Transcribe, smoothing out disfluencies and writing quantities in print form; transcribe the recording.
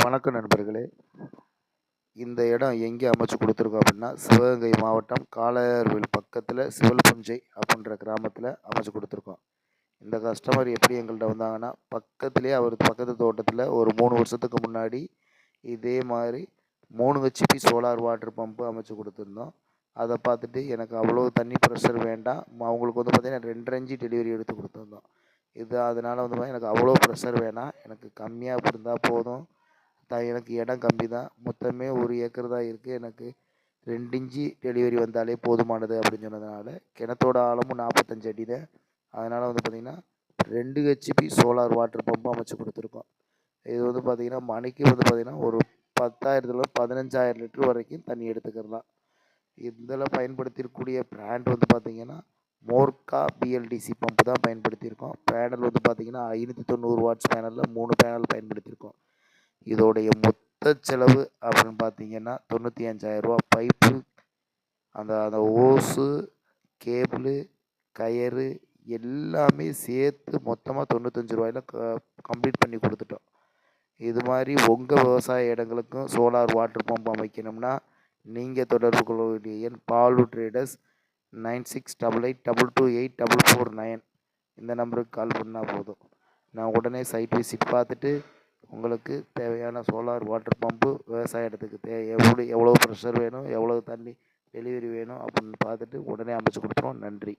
வணக்கம் நண்பர்களே. இந்த இடம் எங்கே அமைச்சு கொடுத்துருக்கோம் அப்படின்னா, சிவகங்கை மாவட்டம் காளையார்வில் பக்கத்தில் சிவல்புஞ்சை அப்படின்ற கிராமத்தில் அமைச்சு கொடுத்துருக்கோம். இந்த கஸ்டமர் எப்படி எங்கள்கிட்ட வந்தாங்கன்னா, பக்கத்துலேயே அவர் பக்கத்து தோட்டத்தில் ஒரு 3 வருஷத்துக்கு முன்னாடி இதே மாதிரி 3 ஹெச்பி சோலார் வாட்டர் பம்பு அமைச்சு கொடுத்துருந்தோம். அதை பார்த்துட்டு எனக்கு அவ்வளோ தண்ணி ப்ரெஷர் வேண்டாம், அவங்களுக்கு வந்து பார்த்திங்கன்னா 2.5 இன்ச்சு டெலிவரி எடுத்து கொடுத்துருந்தோம். அதனால் வந்து எனக்கு அவ்வளோ ப்ரெஷர் வேணாம், எனக்கு கம்மியாக இருந்தால் போதும். எனக்கு இடம் கம்மி தான், மொத்தமே 1 ஏக்கர் தான் இருக்குது, எனக்கு 2 இன்ச்சு டெலிவரி வந்தாலே போதுமானது அப்படின்னு சொன்னதுனால கிணத்தோட ஆழமும் 45 அடி தான். அதனால் வந்து பார்த்திங்கன்னா 2 ஹெச்பி சோலார் வாட்டர் பம்பு அமைச்சு கொடுத்துருக்கோம். இது வந்து பார்த்திங்கன்னா மணிக்கு வந்து பார்த்திங்கன்னா ஒரு 10,000 15,000 லிட்டர் வரைக்கும் தண்ணி எடுத்துக்கிறலாம். இதில் பயன்படுத்தியிருக்கக்கூடிய பிராண்ட் வந்து பார்த்திங்கன்னா மோர்கா பிஎல்டிசி பம்பு தான் பயன்படுத்தியிருக்கோம். பேனல் வந்து பார்த்திங்கன்னா 590 வாட்ஸ் பேனலில் 3 பேனல் பயன்படுத்தியிருக்கோம். இதோடைய மொத்த செலவு அப்படின்னு பார்த்தீங்கன்னா 95,000 ரூபா. பைப்பு, அந்த ஓஸு, கேபிளு, கயறு எல்லாமே சேர்த்து மொத்தமாக 95 ரூபாயில் கம்ப்ளீட் பண்ணி கொடுத்துட்டோம். இது மாதிரி உங்கள் விவசாய இடங்களுக்கும் சோலார் வாட்டர் பம்ப் அமைக்கணும்னா நீங்கள் தொடர்பு கொள்ள வேண்டிய எண் பாலு ட்ரேடர்ஸ் 9688228449. இந்த நம்பருக்கு கால் பண்ணால் போதும். நான் உடனே சைட் விசிட் பார்த்துட்டு உங்களுக்கு தேவையான சோலார் வாட்டர் பம்பு விவசாய இடத்துக்கு எவ்வளோ ப்ரெஷர் வேணும், எவ்வளோ தண்ணி டெலிவரி வேணும் அப்படின்னு பார்த்துட்டு உடனே அமைச்சு கொடுத்துருவோம். நன்றி.